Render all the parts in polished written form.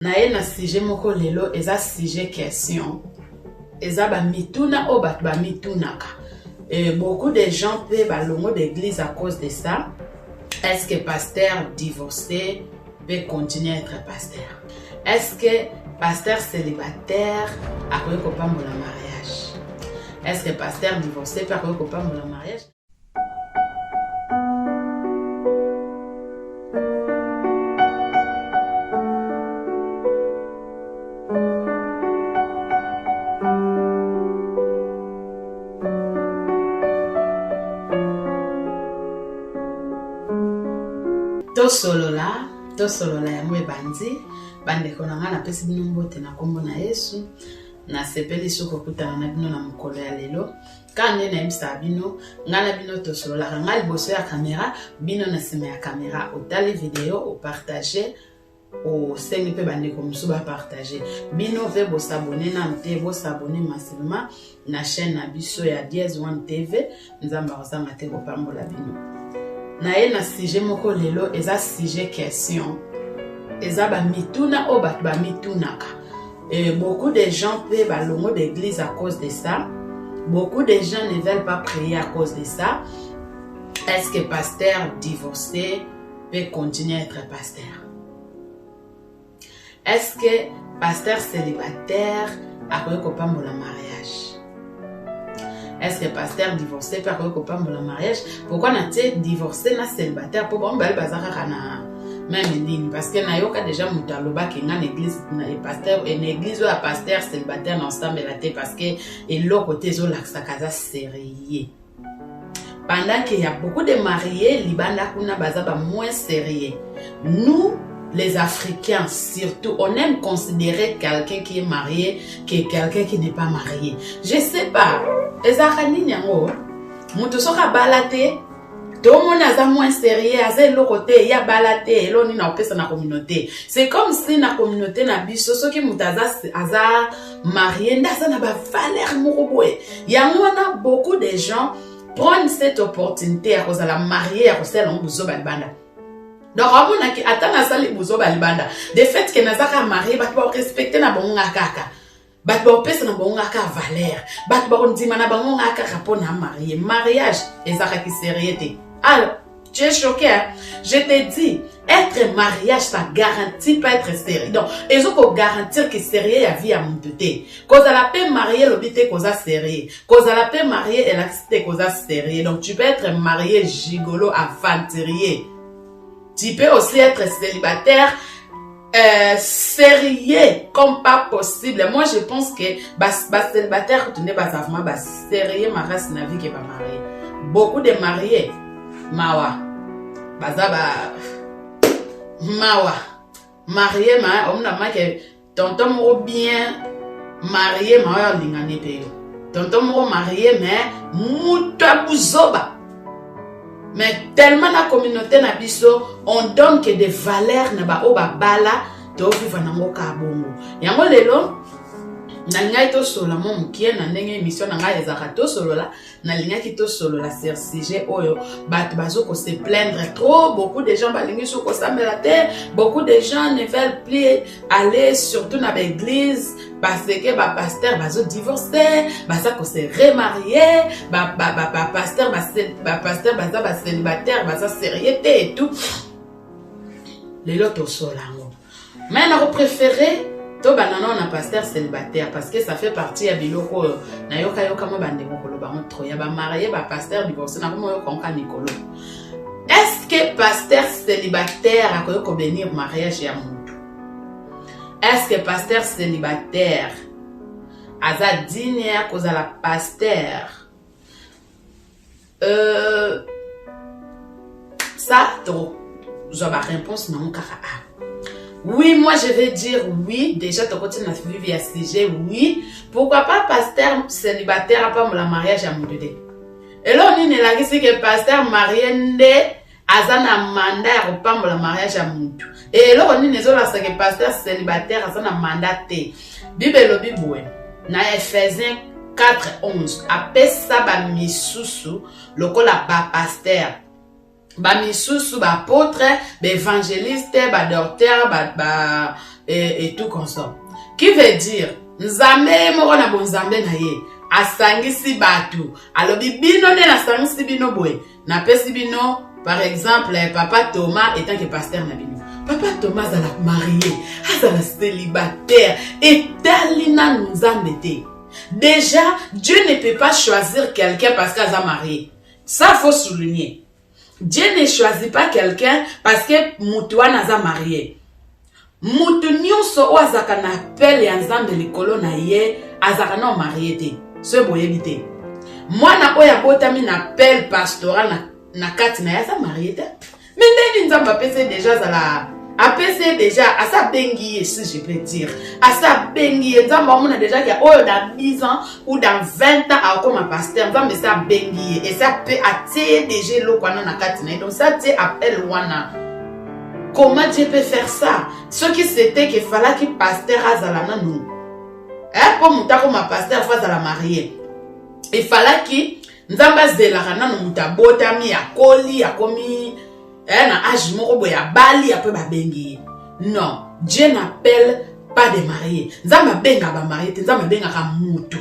Naye na sujet moko lelo eza sujet question. Eza ba mituna o bat ba mitunaka. Et beaucoup de gens peuvent balongo d'église à cause de ça. Est-ce que pasteur divorcé peut continuer à être pasteur? Est-ce que pasteur célibataire a pu comprendre le mariage? Est-ce que pasteur divorcé peut comprendre le mariage? Tosolola ya mwe bandi bandeko na nga na pesi bino mbote na kombo na Yesu na sepeli soko kutana na bino na mokolo ya lelo kande na imsa bino nga na bino tosolola nga liboso ya kamera bino na sima ya kamera otali video o partager o sengi pe bandeko musu ba partager bino ve bo s'abonner na mte bo s'abonner massivement na chaîne na biso ya Diez One TV nzamba kozanga te ko pambola bino. Naye na sujet moko lelo eza sujet question. Eza ba mituna o bat ba mitunaka. Et beaucoup de gens peuvent balongo d'église à cause de ça. Beaucoup de gens ne veulent pas prier à cause de ça. Est-ce que pasteur divorcé peut continuer à être pasteur? Est-ce que pasteur célibataire a pu comprendre le mariage? Est-ce que pasteur divorcé peut comprendre le mariage? Pourquoi n'a-t-il divorcé na célibataire pour bon bel bazara na même ligne parce que na yoka déjà mutaloba ki nga l'église na pasteur et l'église ou a pasteur célibataire ensemble la té parce que et l'autre côté zo laksa kaza sérieux. Pendant qu'il y a beaucoup de mariés libanda kuna bazaba moins sérieux. Nous les Africains, surtout, on aime considérer quelqu'un qui est marié que quelqu'un qui n'est pas marié. Je sais pas. Ezakani nyango, mutu soka balate, tout le monde a moins sérieux, a l'autre côté, il y a balate, et l'on n'a pas na communauté. C'est comme si na communauté na biso, ceux qui mutaza marié, ndaza na ba valeur mourouboué. Il y a beaucoup de gens prennent cette opportunité à cause de la mariée, à cause de l'ombuzo balbanda. Donc, on qui attend à sali buzo balibanda. De fait que nazaka marié, bat ba respecter na bonga kaka. Bat ba pesa na bonga ka valeur. Bat ba ndima na bonga kaka pona marié. Mariage ezaka ki sérieux. Alors, tu es choqué, hein? Je te dis, être mariage, ça garantit pas être sérieux. Donc, ils ont garantir que sérieux la vie à mon côté. Cause à la paix mariée, l'obité cause à sérieux. Cause à la paix mariée, elle a cause à sérieux. Donc, tu peux être marié gigolo aventurier. Tu peux aussi être célibataire sérieux comme pas possible. Moi, je pense que célibataire, tu n'es pas vraiment sérieux, ma race n'a vie qui est pas marié. Beaucoup de mariés, mawa, mawa, marié, on a marqué tonton moro bien marié, mawa lingane peyo. Tonton moro marié, mais mouta buzoba. Mais tellement la communauté na biso, on donne que des valeurs na ba oba bala to vivre na ngoka bongo. Yango lelo na ngai to solo mo mukie na ndenge émission na ngai ezaka to solo la na linga ki to solo la sur sujet oyo bat bazo ko se plaindre trop, beaucoup de gens balingi so ko sambela te, beaucoup de gens ne veulent plus aller surtout na l'église parce que ba pasteur bazo divorcer, baza ko se remarier, pasteur baza ba célibataire, baza sérieux et tout. Lelo to solo ngo. Mais na préféré to banana na pasteur célibataire parce que ça fait partie ya biloko na yoka mo bande mokolo ba motro ya ba marié ba pasteur divorcé na ko mo konka Nicolo. Est-ce que pasteur célibataire a ko bénir mariage ya mutu? Est-ce que pasteur célibataire aza digne à cause de la pasteur? Ça trop j'ai ma réponse na mon kaka. Oui, moi je vais dire oui. Déjà, tu continues à vivre à ce sujet, oui. Pourquoi pas pasteur célibataire à pas mon mariage à mon bébé? Et là, on est là, c'est que pasteur marié n'est azana mandat à pas mon mariage à mon bébé. Et là, on est là, c'est que pasteur célibataire azana mandat té. Bible le Bible, na Ephésiens 4:11. Après ça, ba misusu, le col a ba pasteur. Ba misusu ba apôtre, ba évangéliste, ba docteur, ba et tout consort. Qui veut dire, nzambe moko na bonzambe na ye, asangisi batu. Alobi bino ne na sangisi bino boy. Na pesi bino, par exemple, papa Thomas étant que pasteur na bino. Papa Thomas a la marié, a la célibataire, et talina nzambe te. Déjà, Dieu ne peut pas choisir quelqu'un parce qu'elle a marié. Ça, faut souligner. Dieu ne choisit pas quelqu'un parce que Moutouan a marié. Moutou nyonso o azaka na appel ya nzambe likolo na ye azaka na marié te. Ce boyebi te. Mwana oya botami na appel pastoral na kati na ya sa marié te. Mais ndeni nzambe apese déjà zala apese déjà asa bengi si je peux dire. Asa bengi nzambe omona déjà que oyo dans 10 ans ou dans 20 ans comme pasteur nzambe sa bengi et ça peut attirer déjà lokwana na kati na. Donc ça te appel wana. Comment Dieu peut faire ça? Ce qui c'était qu'il fallait que pasteur azalana nous. Pour monter comme pasteur face à la mariée. Il fallait que nzamba zelarana nous mutabotami ya koli ya komi na âge moko boya bali après ba bengi. Non, Dieu n'appelle pas des mariés. Nzamba benga ba marié, nzamba benga ka mutu.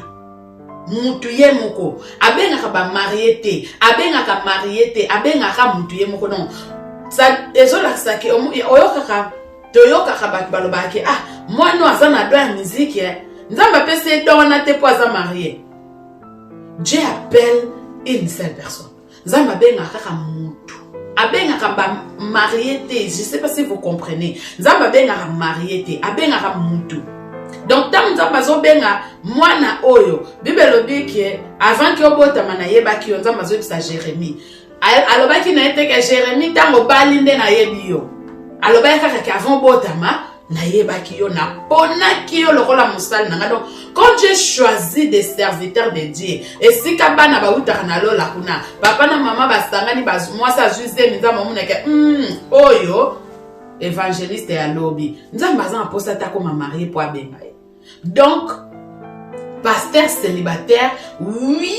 Mutu ye moko. Abenga ka ba marié te, abenga ka marié te, abenga ka mutu ye moko non. Ça ezola saki oyokaka toyokaka bat balobaki moi no azana doya musique nzamba pese dona te po aza marié. Dieu appelle une seule personne. Nzamba benga kaka mutu. Abenga ka ba marié te, je sais pas si vous comprenez. Nzamba benga ka marié te, abenga ka mutu. Donc tant nzamba zo benga mwana oyo, Bible lobi ke avant que obotama na yebaki nzamba zo bisa Jérémie. Alobaki na ete ke Jérémie tango balinde na yebi yo. Alobaki kaka ke avant botama na yebaki yo na ponaki yo lokola musali nanga. Donc quand Dieu choisit des serviteurs de Dieu et si kabana ba utaka na lola kuna papa na mama basangani bas moi ça juste nzamba mona ke oyo évangéliste ya lobi nzamba za posa ta comme marié pour abenga. Donc pasteur célibataire, oui.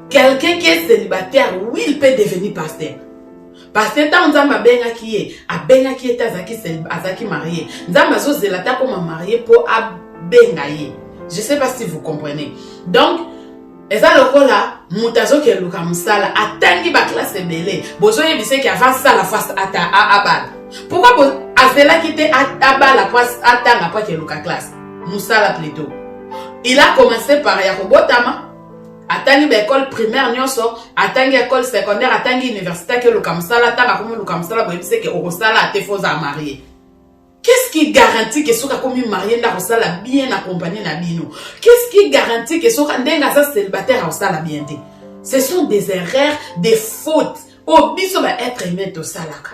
Quelqu'un qui est célibataire, oui, il peut devenir pasteur. Pasteur, tant nzamba benga qui est, a benga qui est azaki marié. Nzamba zo zelata comme marié pour abenga ye. Je sais pas si vous comprenez. Donc, eza lokola mutazo ke luka musala atangi ba classe belé. Bozo yebise ki avant ça la face ata abala. Pourquoi bo azela qui te abala place atanga pas ke luka classe. Musala plutôt. Il a commencé par yakobotama. Atangi ba école primaire nyonso, atangi école secondaire, atangi université que le kamsala tanga comme le kamsala bo yebise ke orosala te foza marié. Qu'est-ce qui garantit que soka comme marié na rosala bien accompagné na bino? Qu'est-ce qui garantit que soka ndenga sa célibataire rosala bien te? Ce sont des erreurs, des fautes. Au biso va être aimé to salaka.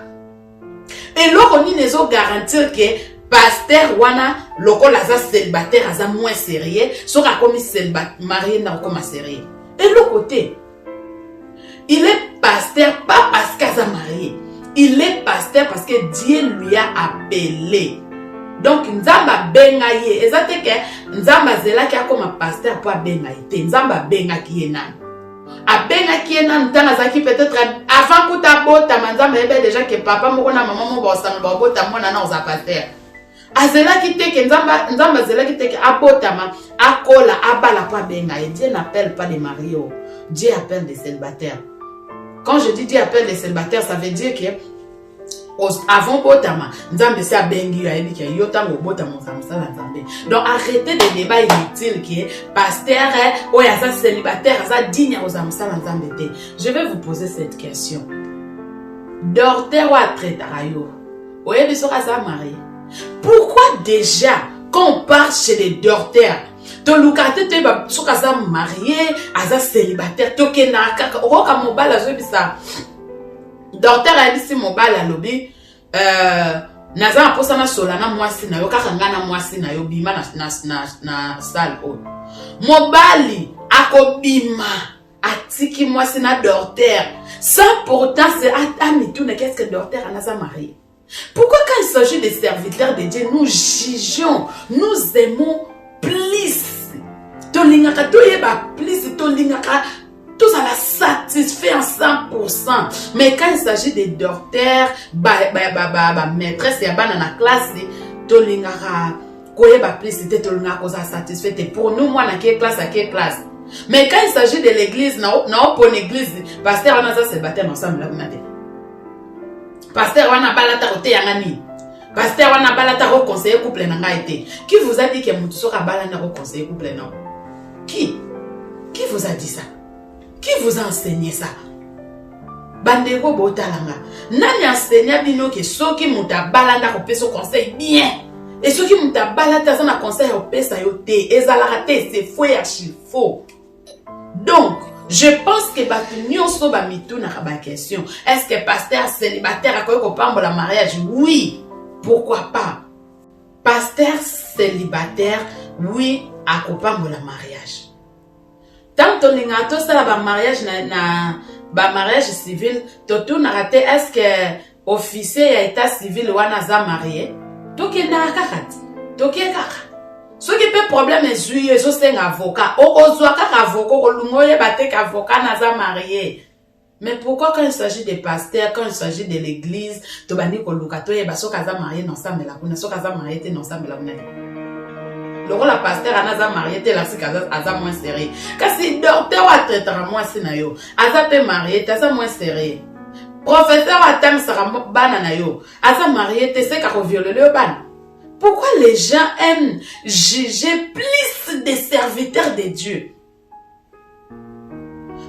Et l'on ni nezo garantir que pasteur wana lokola za célibataire aza moins sérieux soka comme célibataire marié na comme sérieux. Et l'autre côté, il est pasteur pas parce qu'il a marié. Il est pasteur parce que Dieu lui a appelé. Donc nzamba benga ye ezate ke nzamba zela ki comme pasteur pour benga ite nzamba benga ki enan. A benga ki enan tanga zaki peut-être avant kuta bota nzamba ebe déjà que papa moko na maman mo ba osanga ba bota mona na oza pasteur. Azela qui te que nzamba zela qui te que abotama akola abala pa benga et Dieu n'appelle pas les mariés. Dieu appelle des célibataires. Quand je dis Dieu appelle des célibataires, ça veut dire que avant botama nzambe se abengi ya ebi ke yotango botama nzamsala nzambe. Donc arrêtez des débats inutiles qui pasteur ou ya sa célibataire sa digne aux nzamsala nzambe te. Je vais vous poser cette question. Dorteur ou atretarayo ou ebi so ka sa marié. Pourquoi déjà, quand on part chez les dorteurs, ton lucate te ba soka za marié, aza célibataire, to kenaka, oka mobile azo bisa. Dorteur a dit si mobile a lobby, naza aposa na solana mwasi na yo kaka ngana mwasi na yo bima na salle o. Mobile akobima atiki mwasi na dorteur. Sans pourtant c'est amitune qu'est-ce que dorteur anaza marié. Pourquoi quand il s'agit des serviteurs de Dieu, nous jugeons, nous aimons plus. Tolingaka toyeba plus, tolingaka tout ça la satisfait en 100%. Mais quand il s'agit des docteurs, maîtresse et na classe, tolingaka koyeba plicité tolingaka koza satisfait pour nous moi na quelle classe. Mais quand il s'agit de l'église na pour l'église pasteur on a ça célibataire ensemble là on a dit pasteur on a balata côté yangani pasteur on a balata au conseiller couple na ngaité qui vous a dit que mutu soka balana au conseiller couple non qui vous a dit ça qui vous a enseigné ça bandeko botalanga nani enseigne bino que soki muta balanda ko peso conseil bien et soki muta balata ça na conseil au pesa yo te ezalaka te c'est faux et archi faux. Donc je pense que batu nyonso ba mitu na ba question est-ce que pasteur célibataire akoki kopambola mariage? Oui, pourquoi pas. Pasteur célibataire oui akopambola mariage. Tant tolinga to sala ba mariage na ba mariage civil to na raté est-ce que officier ya état civil wana za marié toke na kakati toke kaka soki pe problème ezui zo senga avocat okozwa kaka avocat kolungoye batek avocat na za marié. Mais pourquoi quand il s'agit des pasteurs, quand il s'agit de l'église to bandi koluka to yeba soka za marié ensemble la kuna soka za marié te ensemble la kuna le rôle la pasteur anaza marié te la sika aza moins serré kasi docteur wa traitera moins sinayo aza pe marié te aza moins serré professeur wa tam sera bana na yo aza marié te c'est ka violer le ban. Pourquoi les gens aiment juger plus des serviteurs de Dieu?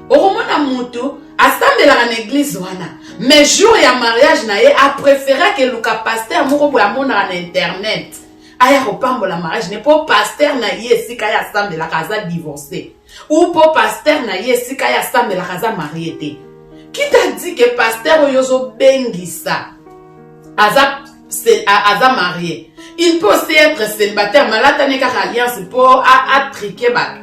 Oromona mutu asambela na église wana mais jour ya mariage na ye a préféré que luka pasteur moko boya mona na internet aya kopambola mariage ne po pasteur na ye sika ya asambela kaza divorcé ou po pasteur na ye sika ya asambela kaza marié te. Qui t'a dit que pasteur oyozo bengisa aza marié? Il peut aussi être célibataire malata neka alliance pour triquer bat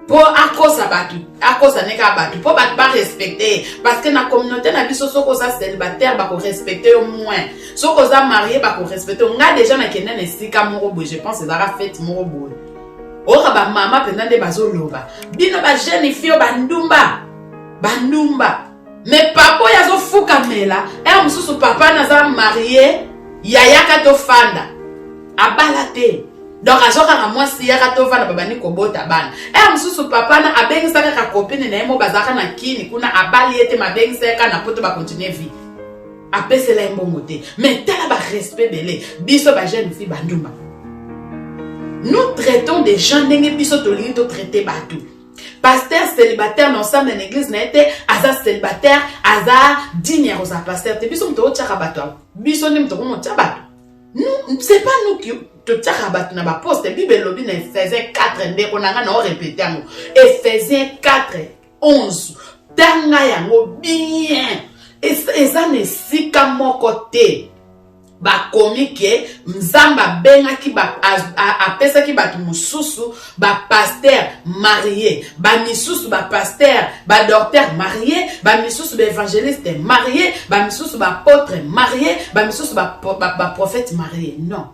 pour akosa batu akosa neka batu pour bat pas respecter parce que na communauté na biso soko za célibataire ba ko respecter au moins soko za marié ba ko respecter nga déjà na kenda na sika moko boy je pense ça va fête moko boy ora ba mama pendant de bazoloba bino ba jeune fille bandumba mais papa yazo fuka mela e mususu papa na za marié yaya kato fanda abalate donc azoka na mwasi yaka to vana babani kobota bana mususu papa na abengisa ka copine na yemo bazaka na kini kuna abali ete mabengisa ka na poto ba continuer vie apesela mbongo te mais tala ba respect belé biso ba jeune fille bandumba nous traitons des gens ndenge biso tolingi to traiter batou. Pasteur célibataire dans sa église n'a été aza célibataire aza digne aux pasteur te biso mto tchaka bato biso ni mto mo tchaba. Nous c'est pas nous qui te tchaka bato na ba poste Bible lobi na Ephésiens 4 ndeko nanga na répéter ngo Ephésiens 4:11 tanga yango bien eza ne sika moko te ba komike mzamba benga ki ba apesa ki batu mususu ba pasteur marié ba misusu ba pasteur ba docteur marié ba misusu ba évangéliste marié ba misusu ba apôtre marié ba misusu ba prophète marié. Non,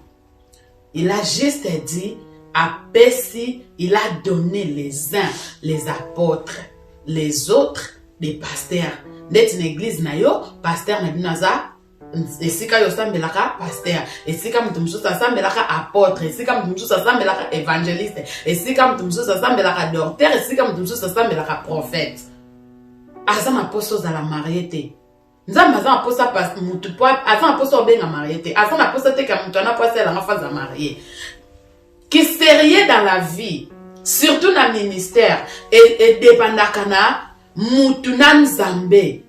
il a juste dit apesi, il a donné les uns les apôtres, les autres des pasteurs. D'être une église na yo pasteur na binaza esika yo sambelaka pasteur, esika mutu mususu asambelaka apôtre, esika mutu mususu asambelaka évangéliste, esika mutu mususu asambelaka docteur, esika mutu mususu asambelaka prophète. Asa na poso za la mariété. Nzamba za poso pas mutu po asa na poso benga mariété. Asa na poso te ka mutu na poso la mafa za marié. Qui sérieux dans la vie, surtout dans le ministère et dépendaka na mutu na nzambe.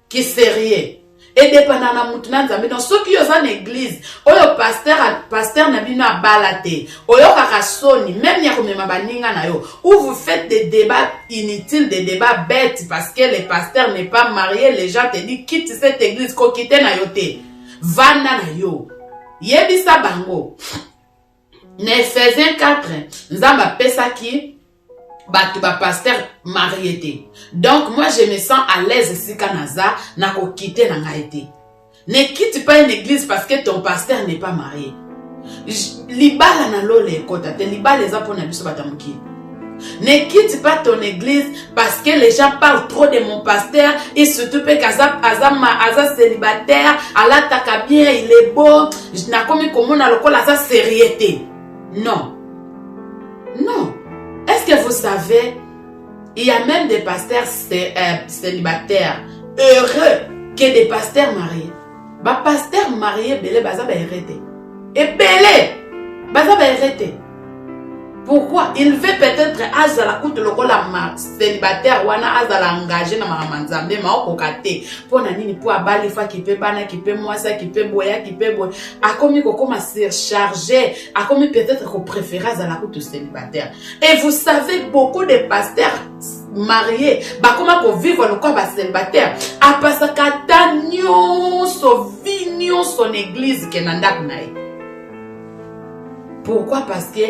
Qui sérieux et dépendant na mutu na nzambe. Donc ceux qui sont en église oyo pasteur na bino abalate oyo kaka soni même ya komema baninga na yo ou vous faites des débats inutiles, des débats bêtes parce que le pasteur n'est pas marié, les gens te disent quitte cette église ko quitte na yo te vanda na yo yebisa bango na Ephésiens 4 nzamba pesa ki batu ba pasteur marié te. Donc moi je me sens à l'aise si kanaza na ko quitter na ngaité. Ne quitte pas une église parce que ton pasteur n'est pas marié. Libala na lole kota te libala eza pona biso batamuki. Ne quitte pas ton église parce que les gens parlent trop de mon pasteur et surtout que Aza célibataire, Allah taka bien, il est beau, je n'ai comme comment on a le col Aza sérieuxté. Non. Non. Est-ce que vous savez, il y a même des pasteurs célibataires heureux que des pasteurs mariés. Ba pasteur marié, belé, baza ba hérité. Et belé, baza ba hérité. Pourquoi? Il veut peut-être azala koute loko la célibataire wana azala engagé na maramanzambe ma okokate pour na nini pour abali fa qui peut bana qui peut mwasa qui peut boya qui peut boya a commis ko koma surchargé a commis peut-être ko préférer azala koute célibataire. Et vous savez beaucoup de pasteurs mariés ba comment ko vivre le corps ba célibataire a pasaka tanyo so vignon son église ke nanda kunae. Pourquoi? Parce que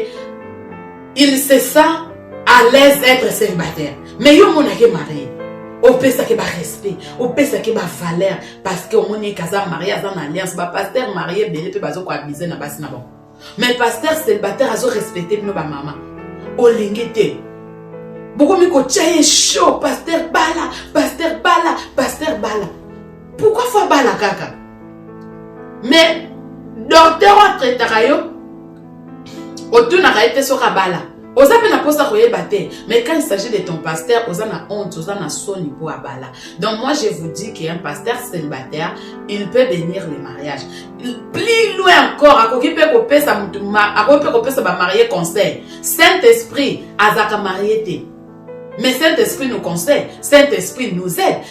il se sent à l'aise d'être célibataire. Mais il y a mon marié. On peut ça que ba respect, on peut ça que ba valeur parce que on est casé marié dans alliance, ba pasteur marié belé peut bazo ko abiser na basi na bon. Mais pasteur célibataire azo respecter no ba maman. O lingete. Beaucoup mi ko tchaye chaud pasteur bala, pasteur bala, pasteur bala. Pourquoi faut bala kaka? Mais docteur wa traitera yo autour n'a été sur Rabala. Osa pe na posa koye bate. Mais quand il s'agit de ton pasteur, osa na honte, osa na soni pour abala. Donc moi je vous dis qu'un pasteur célibataire, il peut bénir le mariage. Plus loin encore, à koki pe kopé sa mutuma, à koki pe kopé sa ba marié conseil. Saint-Esprit, azaka marié te. Mais Saint-Esprit nous conseille, Saint-Esprit nous aide.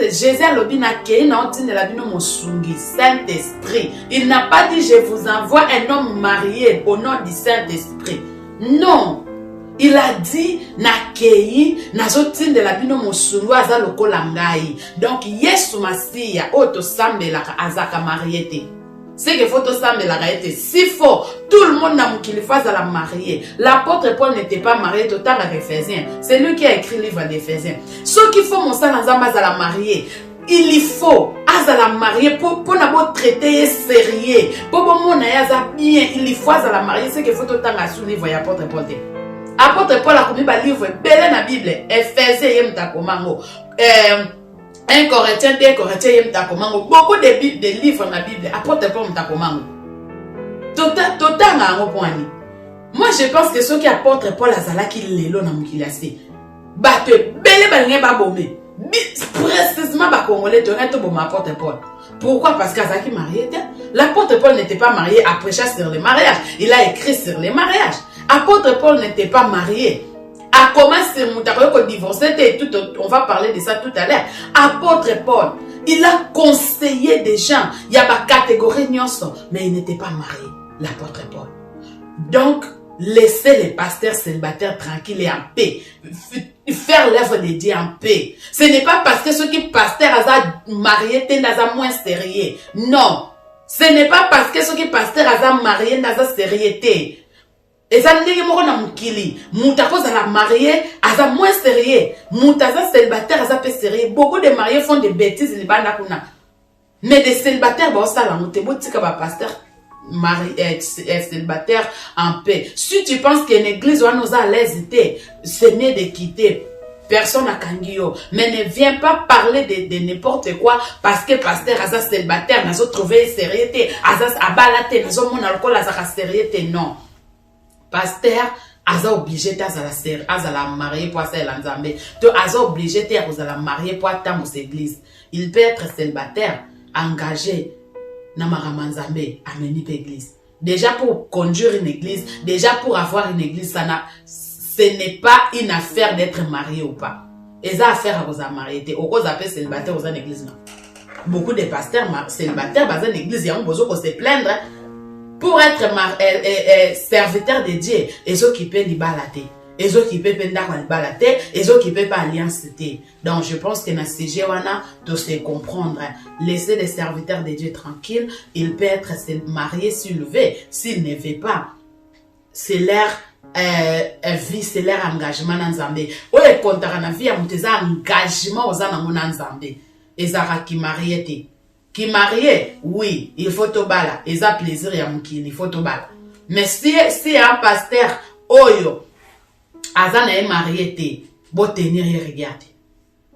Jésus a l'obin à Kéi, n'a pas dit la bino mosungi. Saint-Esprit. Il n'a pas dit je vous envoie un homme marié au nom du Saint-Esprit. Non. Il a dit na Kéi, n'a zotin de la bino mosungu aza loko langai. Donc Yesu Masiya, oto sambe la azaka marié te. C'est que faut sambe la réalité. Si faux, tout le monde n'a qu'il fasse à la mariée. L'apôtre Paul n'était pas marié tout à l'Éphésiens. C'est lui qui a écrit le livre d'Éphésiens. Ceux qui font mon sang à la mariée, il y faut à la mariée pour n'avoir traité sérieux. Pour mon bien, il y faut à la mariée. C'est que faut autant à sous livre l'apôtre Paul. Apôtre Paul a commis un livre bel na Bible. Éphésiens yem ta komango. 1 Corinthiens, 2 Corinthiens, yem ta komango. Beaucoup de livres dans la Bible. Apôtre Paul ta komango. Total na ngo poani. Moi je pense que ceux qui apôtre Paul azala qui lelo na mukilasi. Ba te belé balinga ba bomé. Précisément ba congolais to ngato boma apôtre Paul. Pourquoi? Parce qu'azaki marié. L'apôtre Paul n'était pas marié à prêcher sur le mariage. Il a écrit sur les mariages. Apôtre Paul n'était pas marié. A commencé à divorcer, on va parler de ça tout à l'heure. Apôtre Paul, il a conseillé des gens. Il y a ma catégorie nyonso, mais il n'était pas marié, l'apôtre Paul. Donc, laissez les pasteurs célibataires tranquilles et en paix. Faire l'œuvre de Dieu en paix. Ce n'est pas parce que ceux qui pasteurs ont marié sont moins sérieux. Non. Ce n'est pas parce que ceux qui pasteurs ont marié sont sérieux. Et ça n'est pas mukili. Moutako za la mariée, aza moins sérieux. Moutaza célibataire, aza peu sérieux. Beaucoup de mariés font des bêtises, les banakuna. Mais des célibataires, bah, ça la moute. Boutika ba pasteur, célibataire en paix. Si tu penses qu'une église ou nous a l'hésité, c'est mieux de quitter. Personne n'a kangio. Mais ne viens pas parler de n'importe quoi parce que pasteur aza célibataire, n'a pas trouvé sérieux. Aza abalate, n'a pas mon alcool, aza sérieux. Non. Pasteur, aza obligé à la marier pour ça l'anzambe. Tu aza obligé à la marier pour attendre aux églises. Il peut être célibataire, engagé, namaramanzambe, amener l'église. Déjà pour conduire une église, déjà pour avoir une église, ce n'est pas une affaire d'être marié ou pas. Et ça affaire à vous marier. Au cause d'appel célibataire aux églises. Beaucoup de pasteurs célibataires dans une église, ils ont besoin de se plaindre. Pour être serviteur de Dieu, ils occupent les balatés. Ils occupent les balatés. Ils occupent pas alliance. Donc, je pense que dans ce sujet, on doit se comprendre. Laisser les serviteurs de Dieu tranquilles. Il peut être marié s'il veut. S'il ne veut pas, c'est leur vie, c'est leur engagement dans Zambé. Ou les contrats dans la vie, c'est un engagement aux dans Zambé. Ils ont qui marié. Qui marié, oui, il faut te bala. Ils ont plaisir à mouki, il faut te bala. Mais si un pasteur, oyo, Azana est marié, bon tenir et regarder.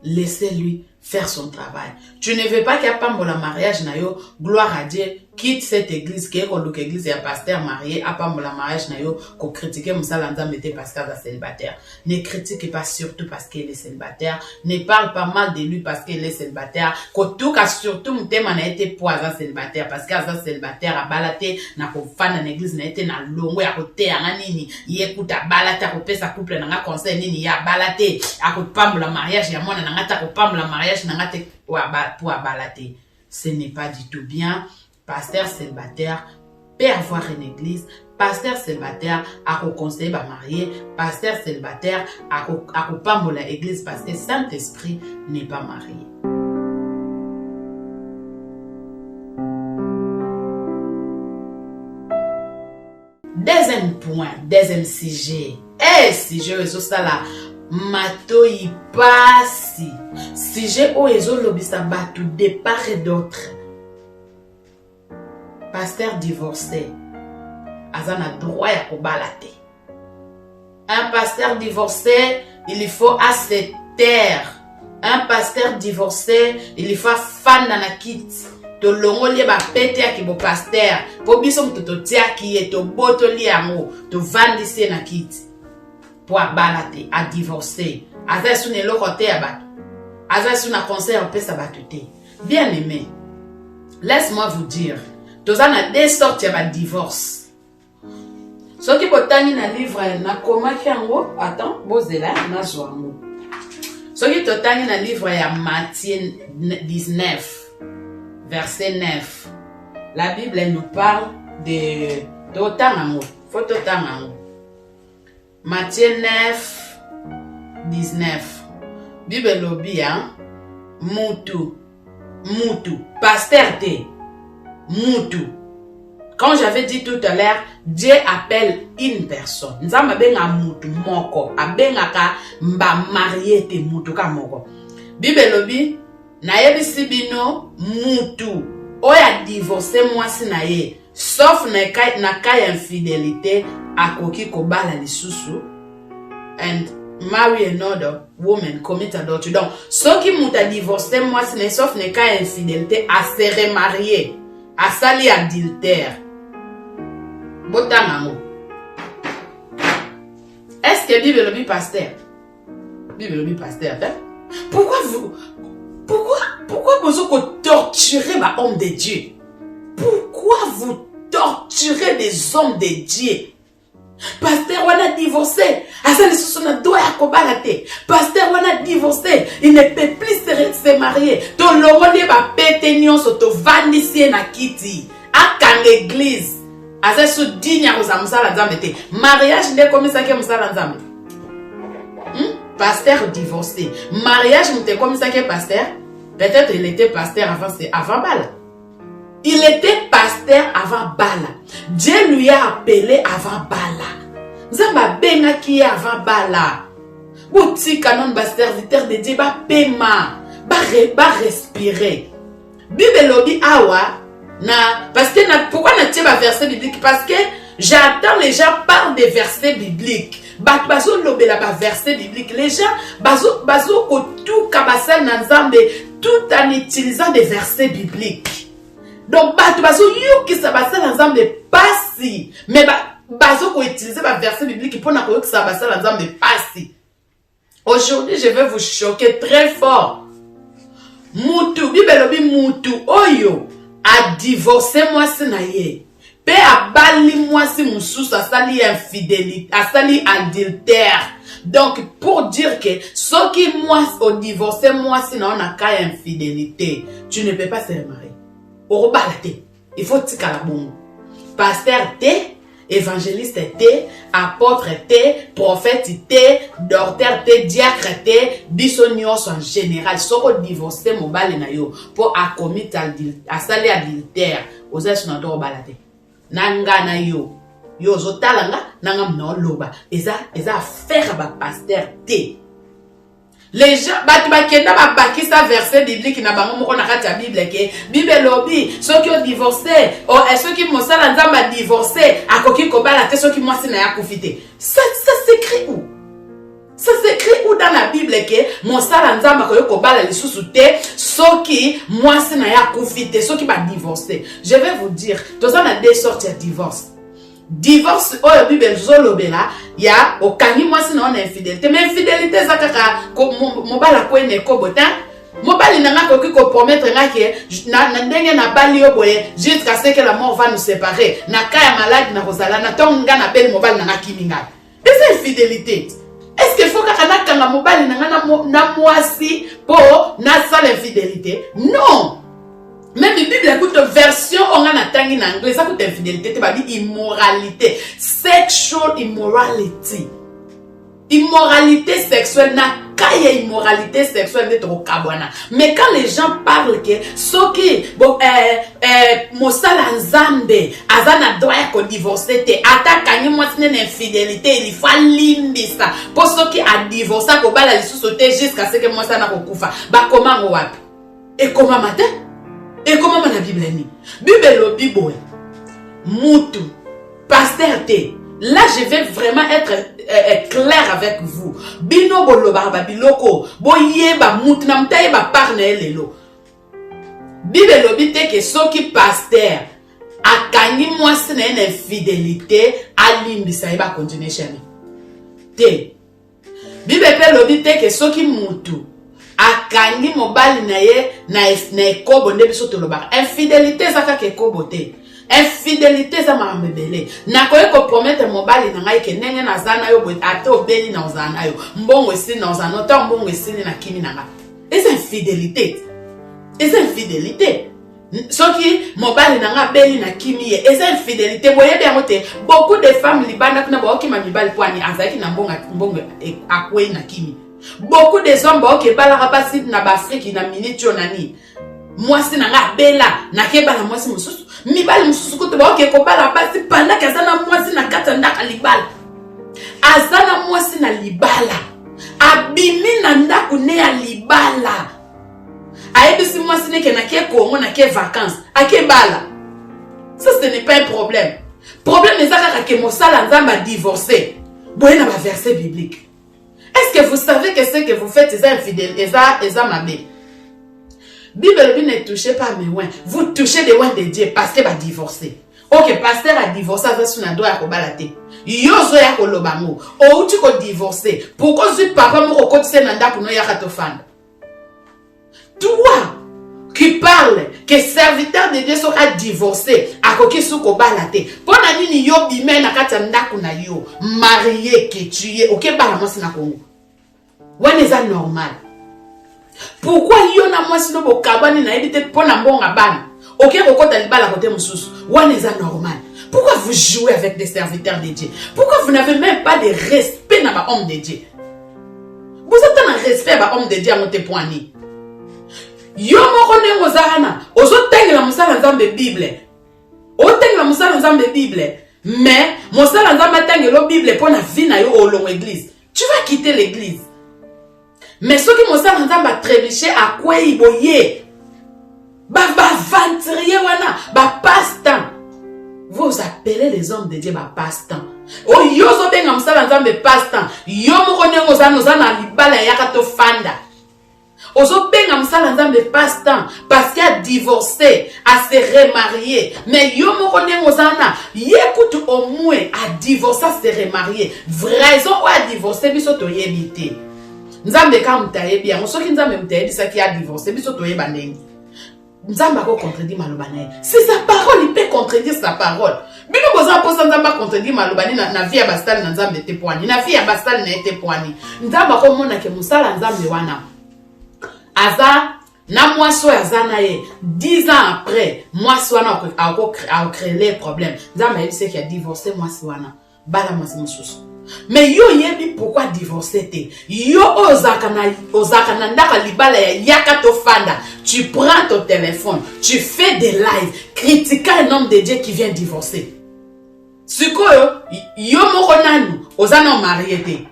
Laissez-lui faire son travail. Tu ne veux pas qu'il y ait pas mon mariage, nayo, gloire à Dieu, quitte cette église, qui est comme l'église, il y a pasteur marié, à pas mon mariage, nayo, qu'on critique, Moussa Lanza mette parce qu'elle est célibataire. Ne critique pas surtout parce qu'elle est célibataire. Ne parle pas mal de lui parce qu'elle est célibataire. Tout cas, surtout, mon thème a été pour avoir célibataire, parce qu'elle est célibataire, à balater, n'a pas fan dans l'église, n'a été dans longue, à côté, à nini, il écoute à balater, à côté, sa couple, n'a pas conseil, nini, à balater, à côté, pas mon mariage, il y a mon, n'a pas mon mariage, pour abalater. Ce n'est pas du tout bien. Pasteur célibataire peut avoir une église. Pasteur célibataire a conseiller ba marié. Pasteur célibataire a pas la église parce que Saint-Esprit n'est pas marié. Deuxième point, deuxième sujet. Sujet ça là. Mato y passe. Si j'ai oezo lobisa batu de part et d'autre. Pasteur divorcé. Azana droit à kobalate. Un pasteur divorcé, il faut à se taire. Un pasteur divorcé, il faut fan dans la kit. To longo lié ba pété à ki bo pasteur. Po bisom to tia ki e to boto li amo. To vandise na kit. Pour abalate, à divorcer. Aza sou ne lo kote abatu. Aza sou na conseil en paix sabatute. Bien aimé, laisse-moi vous dire, tous en a deux sortes de divorce. Ce qui peut tenir dans le livre, na koma kiango, attends, bozela, na zoango. Ce qui peut tenir dans le livre, il y a Matthieu 19, verset 9. La Bible elle nous parle de Totangango. Faut Totangango. Matthieu 9, 19. Bible lobby, hein? Moutou. Pasteur te. Moutou. Quand j'avais dit tout à l'heure, Dieu appelle une personne. Nzamba benga moutou moko. Abenga ka mba marié te moutou ka moko. Bible lobby, na yebisi bino moutou. Oya divorcé moi si na ye. Sauf na kay infidélité à koki kobala lisusu and marry another woman, commit adultery. Donc, ceux qui m'ont divorcé, moi, ce n'est sauf ne kay infidélité à se remarier, à sali adultère. Botanamo. Est-ce que Bible le dit pasteur? Bible le dit pasteur, hein? Pourquoi vous torturez ma homme de Dieu? Pourquoi vous torturez des hommes de Dieu? Pasteur, on a divorcé. Pasteur, on a divorcé. Il ne peut plus se marier. Ton logo ne va péter nion sur ton vandicier na kiti. A kan l'église. Asa sou dinya aux amsala nzambe. Mariage ne comme ça que amsala nzambe. Pasteur divorcé. Mariage ne comme ça que pasteur. Peut-être il était pasteur avant Bala. Il était pasteur avant Bala. Dieu lui a appelé avant Bala. Zamba benga qui est avant Bala. Bouti canon ba serviteur de Dieu ba pema. Ba respirer. Bible lobby awa na parce que pourquoi na tie ba verset biblique parce que j'entends les gens parlent des versets bibliques. Bazo lobela ba verset biblique. Les gens bazo ko tout kabasal na nzambe tout en utilisant des versets bibliques. Donc, bazo yuki sa basal ensemble passi. Mais bazo ko utiliser ba verset biblique pour na ko yuki sa basal ensemble passi. Aujourd'hui, je vais vous choquer très fort. Moutou, bibelobi moutou, oyo, a divorcé moi si na ye. Pe a bali moi si moussous a sali infidélité, a sali adultère. Donc, pour dire que ceux qui moi ont divorcé moi si na on a cas infidélité, tu ne peux pas se remarier. Il faut tika la bongo. Pasteur T, évangéliste T, apôtre T, prophète T, docteur T, diacre T, bisonios en général. Soko divorcé mobile na yo pour a commis à sali adultère. Oza sunadoro balate. Nanga na yo. Yo zotalanga nanga mno loba. Eza faire ba pasteur T. Les gens, kenda ba baki sa verset biblique na bango moko na kati ya Bible ke Bible lobi ceux qui ont divorcé et ceux qui mosala nzamba divorcé akoki kobala te ceux qui mwasi na ya kufite. Ça s'écrit où? Ça s'écrit où dans la Bible que mon salanzamba ko bala les sous-souté, soki moi c'est na ya kufite, soki ba divorcer. Je vais vous dire, tous on a deux sortes de divorce. Divorce oh la Bible zolobela ya okangi moi c'est na on infidélité, mais infidélité ça kaka ko mo bala ko ne ko botin. Mobali nanga ko ki ko promettre nga ke na ndenge na bali yo boye jusqu'à ce que la mort va nous séparer. Na kaya malade na kozala na tonga na belle mobali nanga kiminga. Et c'est infidélité. Est-ce qu'il faut que kanga mobali na moisi pour na sa l'infidélité? Non. Même la Bible écoute version on a tangi en anglais ça coûte infidélité, tu vas dire immoralité, sexual immorality. Immoralité sexuelle na kaya immoralité sexuelle de trop kabwana. Mais quand les gens parlent que soki bon mosala nzambe azana droit ko divorcer te attaque moi c'est une infidélité il faut limbisa pour soki a divorcer ko bala lisusu te jusqu'à ce que moi ça na kokufa ba comment wapi et comment matin et comment na Bible ni Bible lo bibo mutu pasteur te. Là, je vais vraiment être clair avec vous. Bino bolo barba biloko, boye ba mutna mtaye ba parne lelo. Bible lobite ke soki pasteur akangi moi c'est une infidélité alimbisa ba continuation. Te. Bible pe lobite ke soki mutu akangi mobali na ye na ekobo nde biso toloba. Infidélité zaka ke ekobo te. Infidélité ça m'a embelé. Na koye ko promettre mobali na ngai ke ndenge na zana yo boy ate obeli na zana yo. Mbongo esi na zana to mbongo esi na kimi na nga. Et c'est infidélité. Et c'est infidélité. Soki mobali na nga beli na kimi ye. Et c'est infidélité. Boye bien mote beaucoup de femmes libana kuna ba okima mibali poani azaki na mbongo akwe na kimi. Beaucoup de hommes ba okebala rapasi na ba Afrique na minute nani. Moi c'est na nga bela na kebala moi c'est mususu. Mibali mususu ko ba ke ko bala basi panda ka zana mwasi na kata ndaka libala azana mwasi na libala abimi na ndaku ne ya libala ayebisi mwasi ne ke na ke Congo na ke vacances ake bala. Ça ce n'est pas un problème. Problème est ça que mosala nzamba divorcer boye na ba verset biblique. Est-ce que vous savez que ce que vous faites est infidèle et ça mabé? Bible ne touchez pas mes ouins. Vous touchez des ouins de Dieu parce que va divorcer. Ok, pasteur a divorcé avec son ado à kobalate. Yozo ya kolobango. Ou tu ko divorcer. Pourquoi tu papa mo ko tse nanda pour no ya katofanda? Toi qui parle que serviteur de Dieu sera divorcé à koki su kobalate. Pona nini yo bime na kata ndaku na yo marié que tu es. Ok, bala mo sina Congo. Ouais, c'est normal. Pourquoi yo na mwasi no bokabani na ebite pona mbonga bana? OK kokota libala côté mususu. Wane za normal. Pourquoi vous jouez avec des serviteurs de Dieu? Pourquoi vous n'avez même pas de respect na ba homme de Dieu? Vous êtes un respect ba homme de Dieu à monte poani. Yo moko nengo zana, ozo tengela musala nzambe Bible. O tengela musala nzambe Bible. Mais musala nzambe tengelo Bible pona vie na yo olongo église. Tu vas quitter l'église. Mais ceux qui m'ont nzamba trébuché à quoi ils boyer ba venturier wana ba passe-temps. Vous appelez les hommes de Dieu ba passe-temps. Oh yozo benga msala nzambe passe-temps. Yo moko nengo zana libala yaka to fanda. Ozo benga msala nzambe passe-temps parce qu'il a divorcé, a se remarié. Mais yo moko nengo zana yekutu au moins a divorcé, a se remarié. Vraison ou a divorcé biso to yebite. Nzambe ka mutaye bien soki nzambe mutaye bisa ki a divorcé biso toye bandengi nzamba ko contredire malobane c'est sa parole il peut contredire sa parole bino boza posa nzamba contredire malobane na vie ya bastal na nzambe te poani na vie ya bastal na ete poani nzamba ko mona ke musala nzambe wana aza na mwasi oyo aza na ye 10 ans après mwasi wana a créé les problèmes nzambe ayebisi ki a divorcé mwasi wana bala mwasi mosusu. Mais yo yebi pourquoi divorcer te? Yo ozaka na ndaka libala ya yaka to fanda. Tu prends ton téléphone, tu fais des lives critiquant un homme de Dieu qui vient divorcer. Sikoyo yo moko nanu ozana marié te.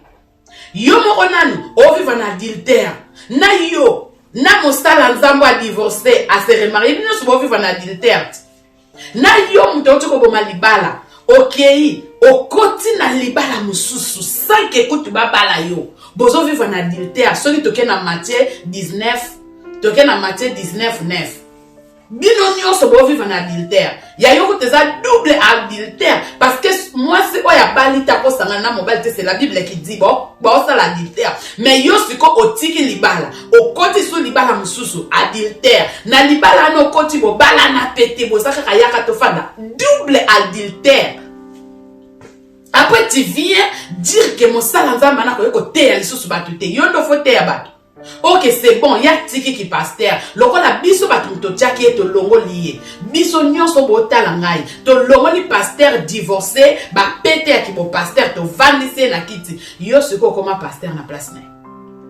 Yo moko nanu o vivre en adultère. Na yo na mosala nzambo a divorcer a se remarier bino so vivre en adultère. Na yo muto ko boma libala. Okay, okoti na libala mususu sans que écoute babala yo. bozo vivre en adultère. Ceux qui toquent dans Matthieu 19, toquent dans Matthieu 19, 9. Bino nyonso bo vivre en adultère. Ya yoko teza double adultère. Parce que moi, c'est quoi ya balita ko sangana mobile, c'est la Bible qui dit, bon, ça l'adultère. Mais yo siko otiki libala. O koti sou libala mususu, adultère. Na libala no koti bo bala na pete bo saka kayaka tofanda. Double adultère. Après, tu viens dire que mon salanzamba na koyeko te ya lisusu batu te. Yo no faut te ya batu. Ok, c'est bon, il y a tiki qui pasteur. Loko la biso batu to tchaki et to longo lié. Biso nyonso bota langai. To longo li pasteur divorcé, ba pété ki bo pasteur to vandise na kiti. Yo seko koma pasteur na place na.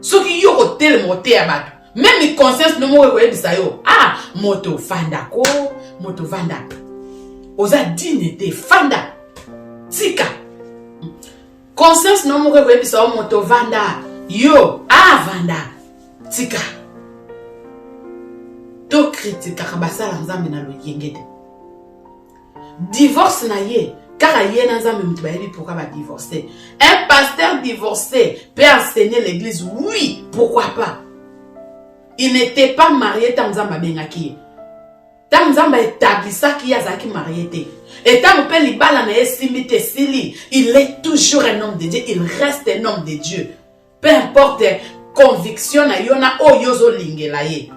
Soki yo hotel moté ya batu. Même mi conscience no mo ko yebisa yo. Ah, moto fanda ko, moto vanda. Oza dignité fanda. Tika. Conscience no mo ko yebisa yo moto vanda. Yo, ah vanda. Tika. To critique kabasala nzambe na lo yengede. Divorce na ye, car ye na nzambe mutu ba yebi pourquoi ba divorcer. Un pasteur divorcé peut enseigner l'église, oui, pourquoi pas. Il n'était pas marié tant nzamba bengaki. Tant nzamba établissa qui azaki marié te. Et tant pe libala na esimite sili, il est toujours un homme de Dieu, il reste un homme de Dieu. Peu importe conviction na yona o yozo lingela ye.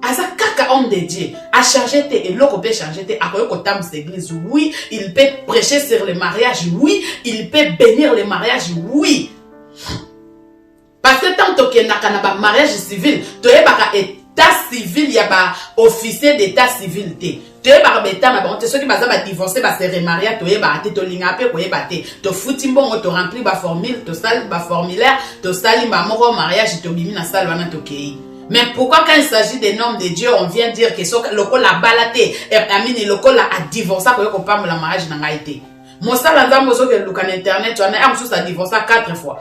Asa kaka homme de Dieu a changé te et l'autre peut changer te a koyoko tam l'église. Oui, il peut prêcher sur le mariage. Oui, il peut bénir le mariage. Oui. Parce que tant que naka na ba mariage civil, to e baka état civil ya ba officier d'état civil te. To e baka beta na ba on te ceux qui baza ba divorcer ba se remarier to e ba te to linga pe ko e ba te. To futi mbongo to remplir ba formule, to sali ba formulaire, to sali ba moko mariage to bimi na salle wana to kei. Mais pourquoi quand il s'agit des noms de Dieu, on vient dire que so loko la balate, amini loko la a divorcer ko yoko pam la mariage na ngaite. Mo sala nzambo so ke luka na internet, on a am so sa divorcer 4 fois.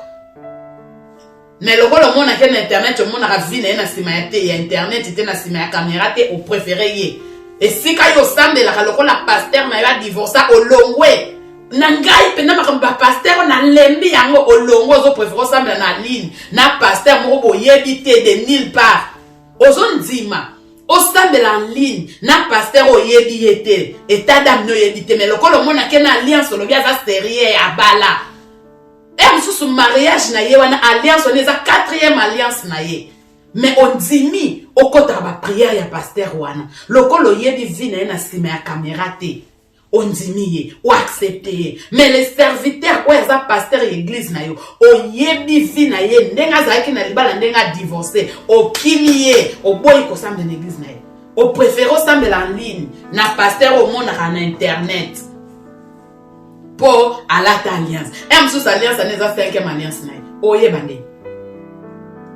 Mais le rôle monde qui est internet, le monde a vu na sima ya internet, était na sima ya caméra te au préféré ye. Et si quand yo sambe la loko la pasteur na ya divorcer au longwe. Na ngai pe na makamba pasteur na lembi yango au longo zo préféré sambe na ligne. Na pasteur mo bo yebite de nulle part. Ozo nzima. O sambe la ligne. Na pasteur o yebite. Et ta dame no yebite. Mais le monde qui est na alliance lo bia za sérieux ya bala. Et sous mariage na ye wana alliance on est à 4e alliance na ye. Mais on dimi au côté ba prière ya pasteur wana. Lokolo yebi vi na sima ya caméra te. On dimi ye ou accepter. Mais les serviteurs ou za pasteur église na yo, o yebi vi na ye ndenga zaki na libala ndenga divorcer, o kimie, o boy ko sambe na église na ye. O préféré sambe en ligne na pasteur au monde na internet. Pour à l'alliance. Et sous alliance, on est à 5e alliance. Oye bande.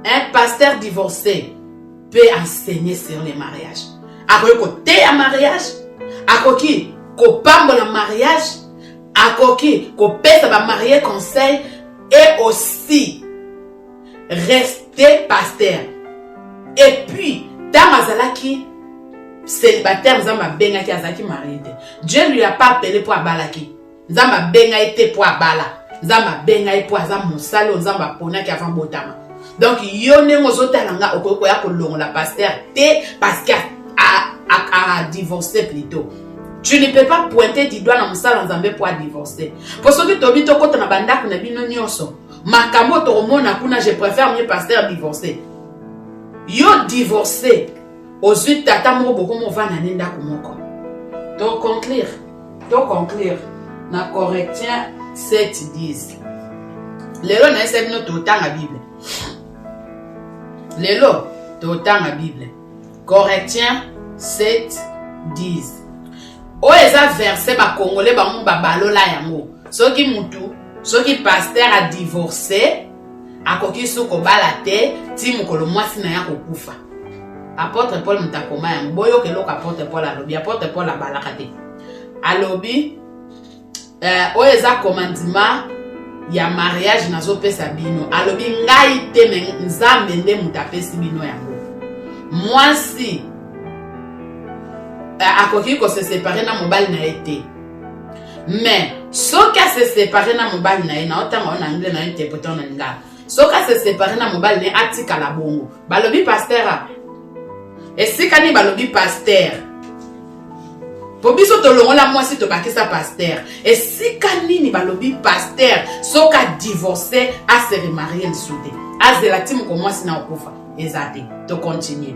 Un pasteur divorcé peut enseigner sur les mariages. À côté à mariage, à côté pambo le mariage, à côté pèse à marier conseil et aussi rester pasteur. Et puis, dans Mazalaki, célibataire, Zamba Benga qui a marié. Dieu lui a pas appelé pour Abalaki. Zamba benga ete po abala. Zamba benga ete po azam mosalo zamba pona ki avant botama. Donc yo nengo zotalanga okoko ya kolongo la pasteur te parce qu'il a divorcé plutôt. Tu ne peux pas pointer du doigt dans mosalo nzambe pour divorcer. Pour ceux qui tobi to kota na bandako na bino nyonso. Makambo to romona kuna je préfère mieux pasteur divorcer. Yo divorcer. Ozui tata moko boko mo vana nenda kumoko. Donc conclure. Na Corinthiens 7:10. Lelo na ese bino totanga Bible. Lelo totanga Bible. Corinthiens 7:10. O eza verset ba congolais ba mu ba balola yango. Soki mutu, soki pasteur a divorcé, akoki soko bala te, ti mukolo mwasi na ya kokufa. Apôtre Paul mutakoma yango. Boyo kelo ka apôtre Paul alobi, apôtre Paul abalaka te. Alobi oeza commandement ya mariage nazo pesa bino alobi ngai te nzambe nde mutapesi bino yango mwasi akoki ko se séparer na mobali na été mais soka se séparé na mobali na ye na otanga on anglais na interpréter en lingala soka se séparé na mobali ne atika la bongo balobi pasteur esika ni balobi pasteur po biso tolongola mwasi tobakisa pasteur esika nini balobi pasteur soka divorcé a se remarier lisude azela ti moko mwasi na okufa eza te to continue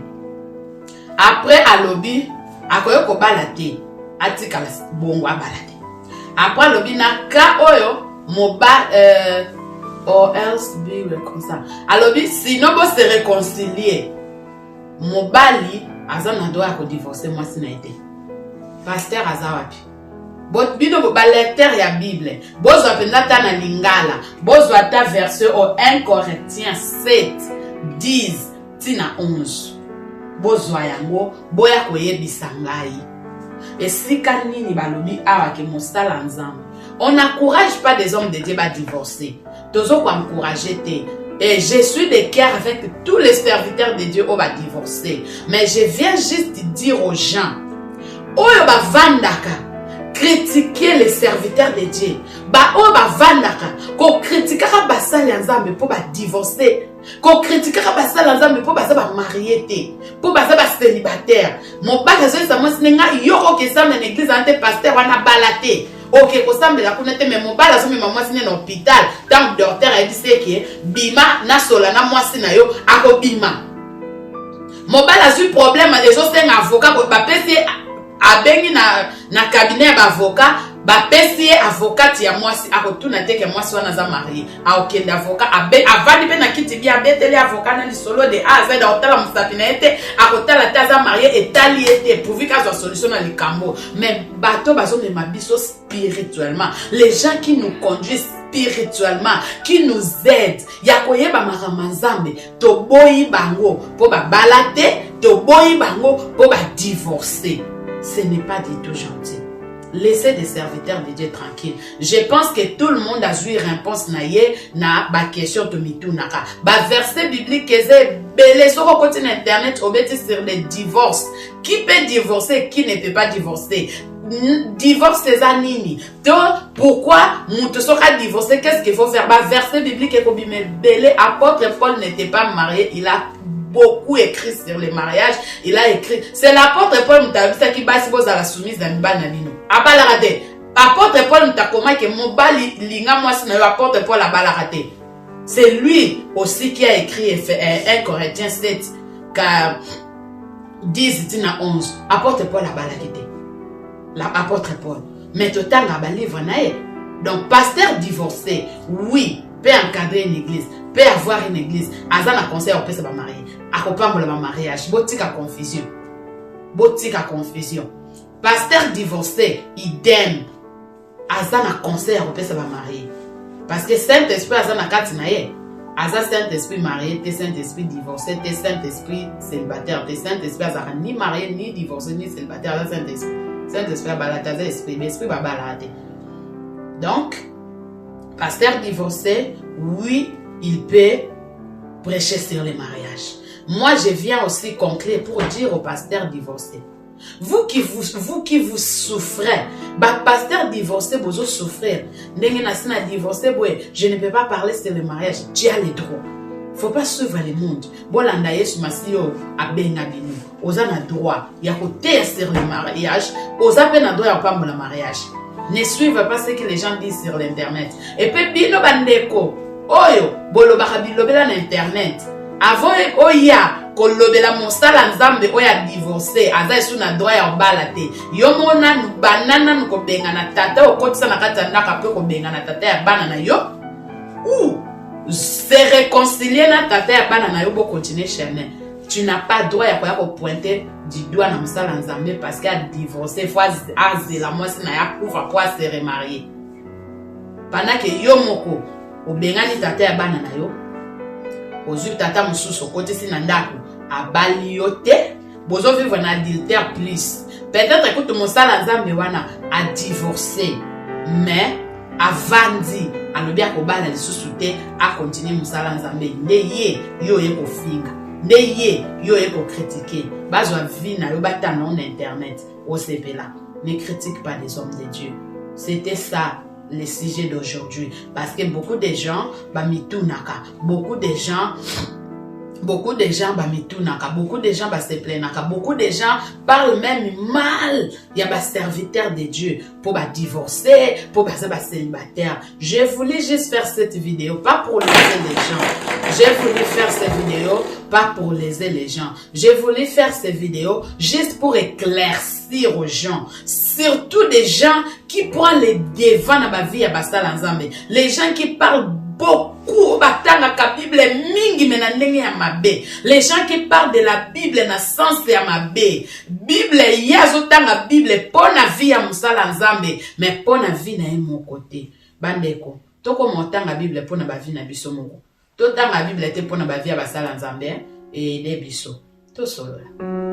après alobi akoyo kobala te atikala bongo abala te après alobi na ka oyo or else be reconcile alobi sinon bo se réconcilier mobali aza na droit ya kodivorce mwasi na ye te pasteur aza wapi bino boba lecteur ya bible bozwa mpenza ta na lingala bozwa ta verset au 1 Corinthiens 7 10 tina 11 bozwa yango boya koyebisa ngai esika nini balobi awa ke mosala nzambe on n'encourage pas des hommes de Dieu à divorcer tozo ko encourager te. Et je suis de cœur avec tous les serviteurs de Dieu qui va divorcer. Mais je viens juste dire aux gens, oyo ba vandaka, critiquer les serviteurs de Dieu. Ba oyo ba vandaka, ko critiquera ba sali nzambe pour ba divorcer. Ko critiquera ba sali nzambe pour ba ba marier te, pour ba célibataire. Mon père zo sa mo sinenga yoko ke sa na église ante pasteur wana balate. Ok, kosambela la kunete mais mon bala so me maman sine na hôpital tant docteur a dit c'est que bima na sola na mwasi na yo ako bima mon bala su problème des choses c'est un avocat ba pesi abengi na cabinet ba avocat ba pesi avocat ya mwasi ako tuna te ke mwasi wana za marié a okende avocat avandi pe na kiti bia beteli avocat na solo de A Z da hotala musapina ete akotala ta za marié etali ete pourvu ka zo solution na likambo mais bato bazo me mabiso spirituellement les gens qui nous conduisent spirituellement qui nous aident ya koyeba makama nzambe to boyi bango po ba balate to boyi bango po ba divorcer ce n'est pas du tout gentil. Laissez des serviteurs de Dieu tranquilles. Je pense que tout le monde a joué réponse na ba question de mitou naka. Ba verset biblique est belé sur le côté internet au bêtis sur les divorces. Qui peut divorcer, qui ne peut pas divorcer? Divorce c'est anini. Donc pourquoi muto sera divorcé? Qu'est-ce qu'il faut faire? Ba verset biblique est comme belé. Apôtre Paul n'était pas marié, il a beaucoup écrit sur le mariage. Il a écrit. C'est l'apôtre Paul Moutabisa qui basi boza la soumise dans le bino. Abala raté. Apôtre Paul Moutakoma que mon bali linga moi c'est l'apôtre Paul a bala raté. C'est lui aussi qui a écrit 1 Corinthiens 7 10 tina 11. Apôtre Paul a bala raté. L'apôtre Paul. Mais total a livre nae. Donc pasteur divorcé, oui, peut encadrer une église, peut avoir une église. Azana conseil on peut se marier. Accompagne le mariage. Botika confusion. Botika confusion. Pasteur divorcé, idem. Azana conseil on peut se marier. Parce que Saint-Esprit azana katinaye. Azana Saint-Esprit marié, t'es Saint-Esprit divorcé, t'es Saint-Esprit célibataire, t'es Saint-Esprit azana ni marié, ni divorcé, ni célibataire, azana Saint-Esprit. Saint-Esprit balade, azana esprit, l'esprit va balade. Donc, pasteur divorcé, oui, il peut prêcher sur le mariage. Moi, je viens aussi conclure pour dire aux pasteurs divorcés. Vous qui vous souffrez, bah pasteur divorcé, vous souffrez. Je ne peux pas parler sur le mariage. Tu as les droits. Faut pas suivre le monde. Bolanda yesu masio abenabinu. Oza na droit. Ya côté sur le mariage. Oza pe na droit ya pas le mariage. Ne suivez pas ce que les gens disent sur l'internet. Et puis bino bandeko. Oyo bolo bakabilobela na internet. Avant oya kolobela mosala nzambe oya divorcer aza esu na droit ya balate. Yo mona banana nuko benga na tata okotisa na kata ndaka pe ko benga na tata ya bana na yo. Ou se réconcilier na tata ya bana na yo bo continuer chemin. Tu n'as pas droit ya ko pointer du doigt na mosala nzambe parce qu'il a divorcé fois azela mwasi na ya kufa kwa se remarier. Pendant que yo moko obengani tata ya bana na yo ozu tata mususu kote si na ndako abali yo te bozo vivre na adultère plus peut-être que tout mosala nzambe wana a divorcé mais avandi alobi akobala lisusu te a continuer mosala nzambe nde ye yo ye kofinga nde ye yo ye critiquer bazwa vie na yo batana en internet au sepela ne critique pas les hommes de Dieu. C'était ça le sujet d'aujourd'hui. Parce que beaucoup de gens, beaucoup de gens, beaucoup de gens se plaignent, beaucoup de gens parlent même mal. Il y a des serviteurs de Dieu pour divorcer, pour célibataire. Je voulais juste faire cette vidéo, pas pour léser les gens. Je voulais faire cette vidéo, pas pour léser les gens. Je voulais faire cette vidéo juste pour éclaircir aux gens. Surtout des gens qui prennent les devants dans ma vie à Basal Nzambe. Les gens qui parlent beaucoup batanga Bible mingi mena ndenge ya mabe. Les gens qui parlent de la Bible na sens ya mabe. Bible yazo tanga Bible pona vie ya musala Nzambe, mais pona vie na ye mon côté. Bandeko, toko montanga Bible pona ba vie na biso moko. To tanga Bible te pona ba vie ya basala Nzambe et de biso. To solo.